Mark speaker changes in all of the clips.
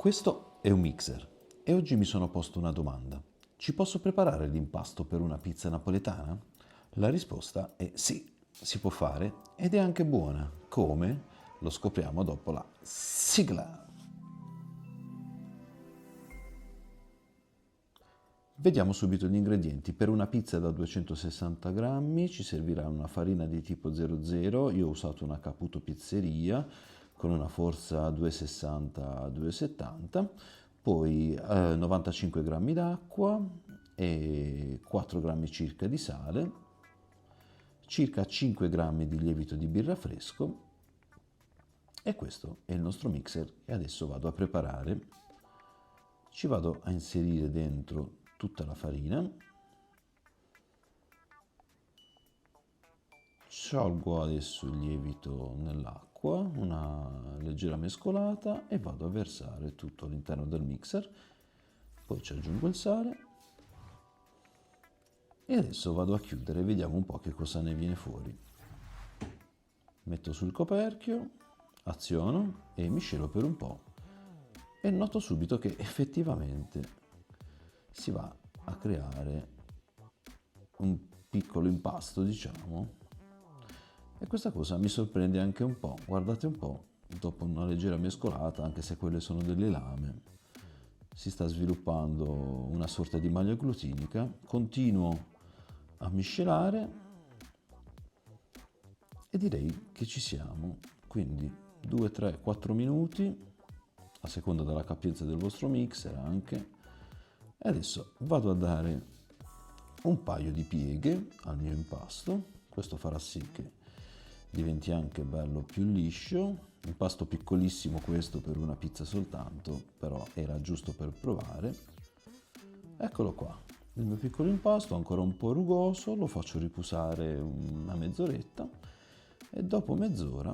Speaker 1: Questo è un mixer e oggi mi sono posto una domanda. Ci posso preparare l'impasto per una pizza napoletana? La risposta è sì, si può fare ed è anche buona. Come? Lo scopriamo dopo la sigla. Vediamo subito gli ingredienti. Per una pizza da 260 grammi ci servirà una farina di tipo 00, io ho usato una Caputo Pizzeria con una forza 260-270, poi 95 grammi d'acqua e 4 grammi circa di sale, circa 5 grammi di lievito di birra fresco e questo è il nostro mixer e adesso vado a preparare. Ci vado a inserire dentro tutta la farina, sciolgo adesso il lievito nell'acqua, una leggera mescolata e vado a versare tutto all'interno del mixer, poi ci aggiungo il sale e adesso vado a chiudere e vediamo un po' che cosa ne viene fuori. Metto sul coperchio, aziono e miscelo per un po' e noto subito che effettivamente si va a creare un piccolo impasto, diciamo, e questa cosa mi sorprende anche un po'. Guardate un po', dopo una leggera mescolata, anche se quelle sono delle lame, si sta sviluppando una sorta di maglia glutinica. Continuo a miscelare e direi che ci siamo, quindi 2, 3, 4 minuti, a seconda della capienza del vostro mixer anche. E adesso vado a dare un paio di pieghe al mio impasto, questo farà sì che diventi anche bello più liscio. Impasto piccolissimo questo per una pizza soltanto, però era giusto per provare. Eccolo qua, il mio piccolo impasto ancora un po' rugoso, lo faccio riposare una mezz'oretta e dopo mezz'ora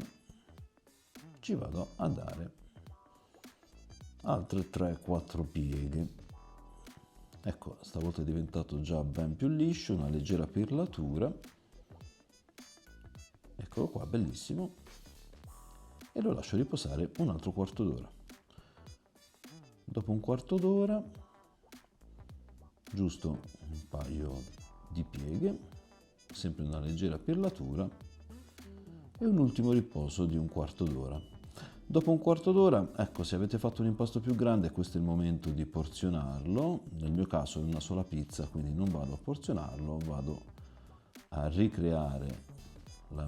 Speaker 1: ci vado a dare altre 3-4 pieghe. Ecco, stavolta è diventato già ben più liscio, una leggera perlatura. Eccolo qua, bellissimo. E lo lascio riposare un altro quarto d'ora. Dopo un quarto d'ora, giusto un paio di pieghe, sempre una leggera perlatura e un ultimo riposo di un quarto d'ora. Dopo un quarto d'ora, ecco, se avete fatto un impasto più grande, questo è il momento di porzionarlo. Nel mio caso è una sola pizza, quindi non vado a porzionarlo, vado a ricreare il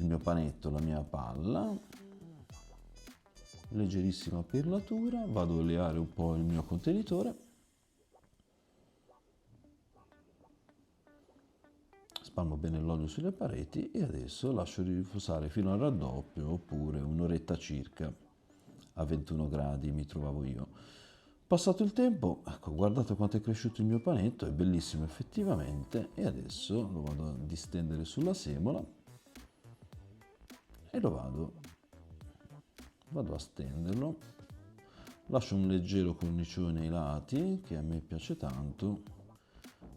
Speaker 1: mio panetto, la mia palla, leggerissima perlatura, vado a oleare un po' il mio contenitore, spalmo bene l'olio sulle pareti e adesso lascio riposare fino al raddoppio oppure un'oretta circa a 21 gradi mi trovavo io. Passato il tempo, ecco, guardate quanto è cresciuto il mio panetto, è bellissimo effettivamente e adesso lo vado a distendere sulla semola e lo vado a stenderlo, lascio un leggero cornicione ai lati che a me piace tanto,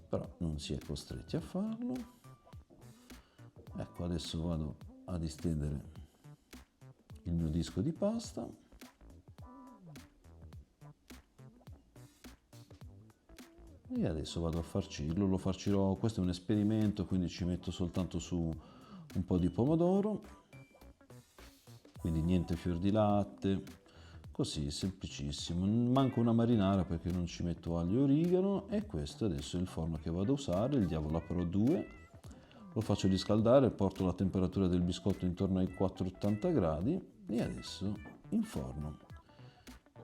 Speaker 1: però non si è costretti a farlo. Ecco, adesso vado a distendere il mio disco di pasta e adesso vado a farcirlo. Lo farcirò, questo è un esperimento, quindi ci metto soltanto su un po' di pomodoro, quindi niente fior di latte, così semplicissimo. Manco una marinara perché non ci metto aglio e origano e questo adesso è il forno che vado a usare, il Diavola Pro 2. Lo faccio riscaldare, porto la temperatura del biscotto intorno ai 480 gradi e adesso in forno.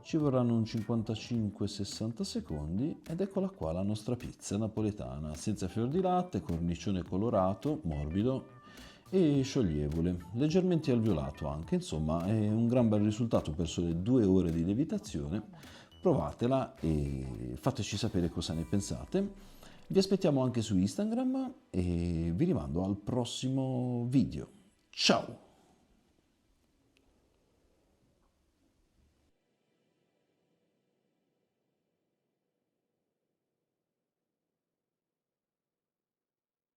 Speaker 1: Ci vorranno un 55-60 secondi ed eccola qua la nostra pizza napoletana, senza fior di latte, cornicione colorato, morbido e scioglievole, leggermente alveolato anche, insomma è un gran bel risultato per sole 2 ore di lievitazione. Provatela e fateci sapere cosa ne pensate. Vi aspettiamo anche su Instagram e vi rimando al prossimo video. Ciao!